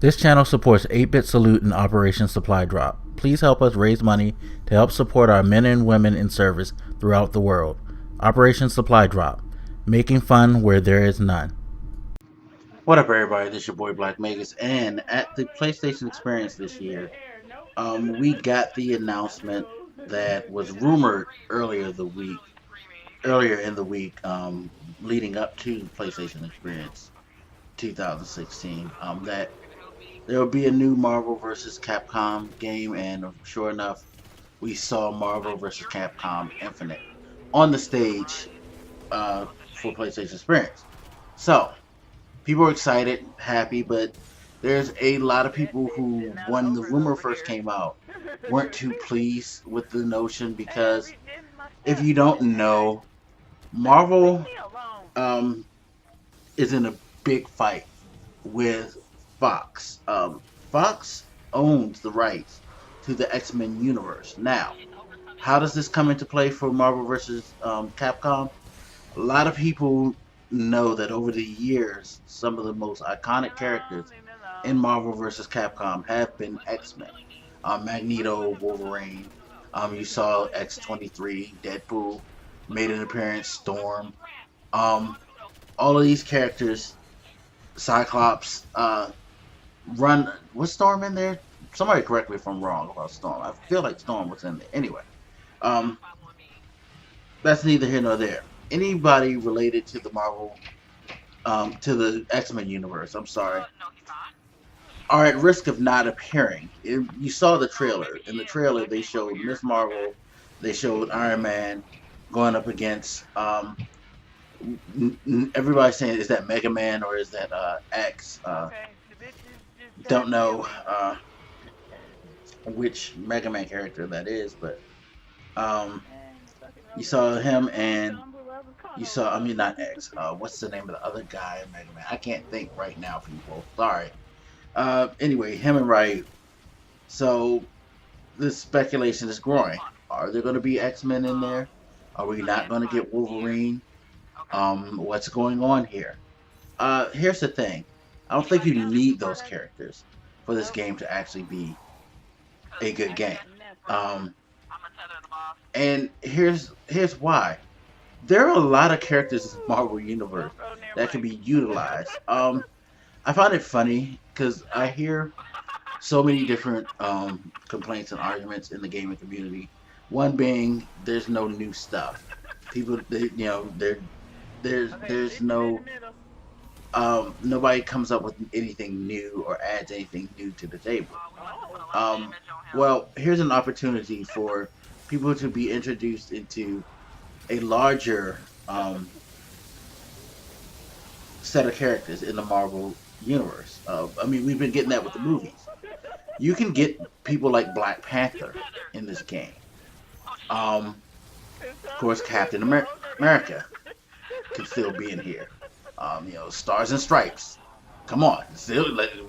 This channel supports 8-Bit Salute and Operation Supply Drop. Please help us raise money to help support our men and women in service throughout the world. Operation Supply Drop, making fun where there is none. What up, everybody? This is your boy Blak Magus, and at the PlayStation Experience this year, we got the announcement that was rumored earlier in the week, leading up to PlayStation Experience 2016, that there will be a new Marvel vs. Capcom game, and sure enough, we saw Marvel vs. Capcom Infinite on the stage for PlayStation Experience. So, people are excited, happy, but there's a lot of people who, when the rumor first came out, weren't too pleased with the notion because, if you don't know, Marvel is in a big fight with Fox. Fox owns the rights to the X-Men universe. Now, how does this come into play for Marvel vs. Capcom? A lot of people know that over the years, some of the most iconic characters in Marvel vs. Capcom have been X-Men. Magneto, Wolverine, you saw X-23, Deadpool made an appearance, Storm. All of these characters, Cyclops, was Storm in there? Somebody correct me if I'm wrong about Storm. I feel like Storm was in there. Anyway, that's neither here nor there. Anybody related to the Marvel, to the X-Men universe, I'm sorry, are at risk of not appearing. You saw the trailer. In the trailer, they showed Miss Marvel, they showed Iron Man going up against, everybody's saying, is that Mega Man or is that X? Don't know which Mega Man character that is, but you saw him, and you saw, not X, what's the name of the other guy in Mega Man? I can't think right now, people. Sorry. Anyway, him and Ryu. So, this speculation is growing. Are there going to be X-Men in there? Are we not going to get Wolverine? What's going on here? Here's the thing. I don't think you need those characters for this game to actually be a good game. And here's why. There are a lot of characters in the Marvel Universe that can be utilized. I find it funny because I hear so many different complaints and arguments in the gaming community. One being there's no new stuff. People, there's no nobody comes up with anything new or adds anything new to the table. Well, here's an opportunity for people to be introduced into a larger set of characters in the Marvel universe. We've been getting that with the movies. You can get people like Black Panther in this game. Of course, Captain America could still be in here. Stars and Stripes. Come on,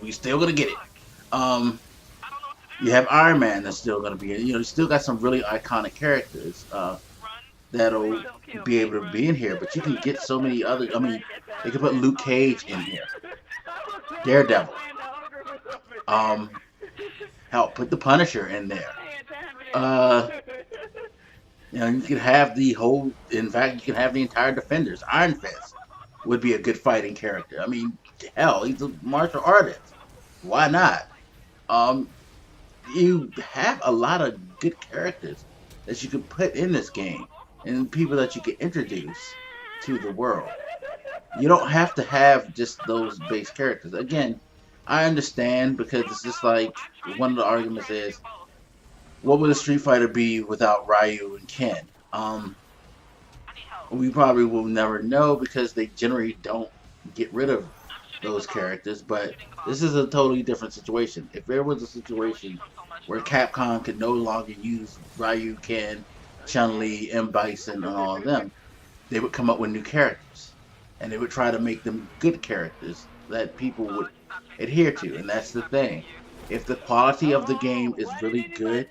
we still gonna get it. You have Iron Man that's still gonna be in. You still got some really iconic characters that'll be able to be in here. But you can get so many other. They could put Luke Cage in here. Daredevil. Help put the Punisher in there. You could have the whole. In fact, you can have the entire Defenders. Iron Fist would be a good fighting character. Hell, he's a martial artist. Why not? You have a lot of good characters that you could put in this game, and people that you could introduce to the world. You don't have to have just those base characters. Again, I understand, because it's just like one of the arguments is, what would a Street Fighter be without Ryu and Ken? We probably will never know, because they generally don't get rid of those characters, but this is a totally different situation. If there was a situation where Capcom could no longer use Ryu, Ken, Chun-Li, M. Bison, and all of them, they would come up with new characters, and they would try to make them good characters that people would adhere to. And that's the thing. If the quality of the game is really good,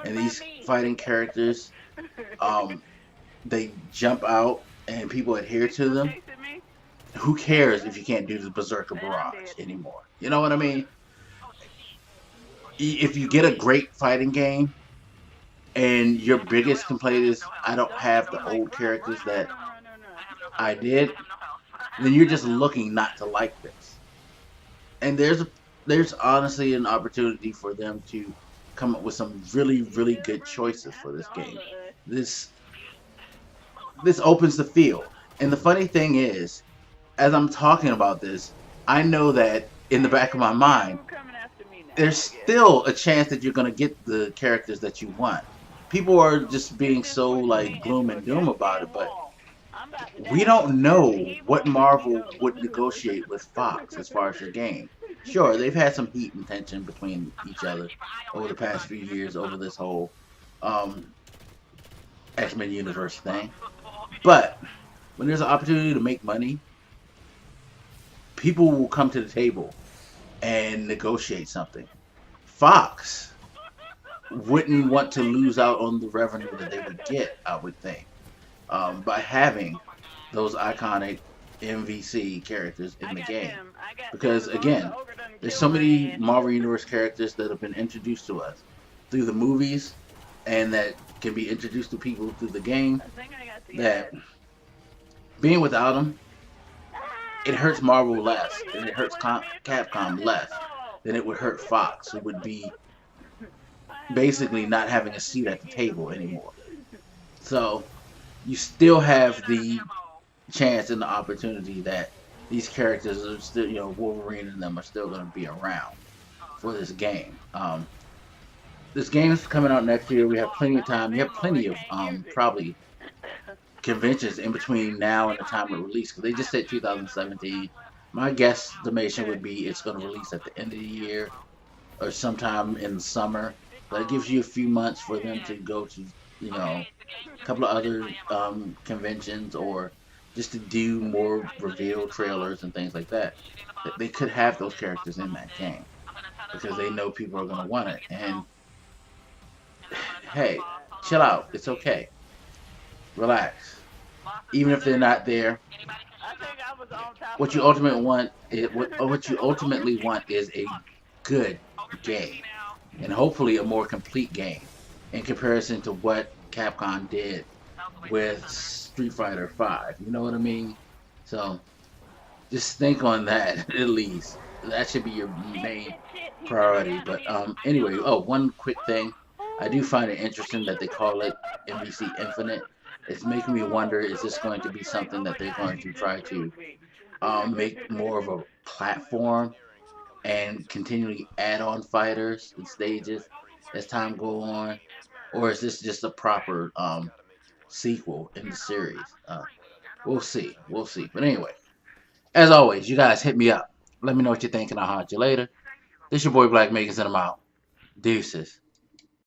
and these fighting characters, they jump out and people adhere to them, who cares if you can't do the Berserker Barrage anymore? You know what I mean? if you get a great fighting game and your biggest complaint is I don't have the old characters that I did, then you're just looking not to like this. And there's honestly an opportunity for them to come up with some really really good choices for this game. This this opens the field. And the funny thing is, as I'm talking about this, I know that in the back of my mind, there's still a chance that you're going to get the characters that you want. People are just being so like gloom and doom about it, but we don't know what Marvel would negotiate with Fox as far as your game. Sure, they've had some heat and tension between each other over the past few years over this whole um, X-Men universe thing. But when there's an opportunity to make money, people will come to the table and negotiate something. Fox wouldn't want to lose out on the revenue that they would get, I would think, by having those iconic MvC characters in the game. Because again, there's so many Marvel Universe characters that have been introduced to us through the movies and that can be introduced to people through the game that being without them, it hurts Marvel less and it hurts Capcom less than it would hurt Fox, who would be basically not having a seat at the table anymore. So you still have the chance and the opportunity that these characters are still, you know, Wolverine and them are still going to be around for this game. This game is coming out next year. We have plenty of time. We have plenty of probably conventions in between now and the time of release, because they just said 2017. My guesstimation would be it's going to release at the end of the year or sometime in the summer. That gives you a few months for them to go to, you know, a couple of other conventions or just to do more reveal trailers and things like that. They could have those characters in that game because they know people are going to want it. And hey, chill out. It's okay. Relax. Even if they're not there, what you ultimately want is a good game, and hopefully a more complete game in comparison to what Capcom did with Street Fighter V. You know what I mean? So just think on that at least. That should be your main priority. But anyway, one quick thing. I do find it interesting that they call it MvC Infinite. It's making me wonder, is this going to be something that they're going to try to make more of a platform and continually add on fighters and stages as time go on? Or is this just a proper sequel in the series? We'll see. We'll see. But anyway, as always, you guys hit me up. Let me know what you think and I'll haunt you later. This your boy Blak Magus and I'm out. Deuces.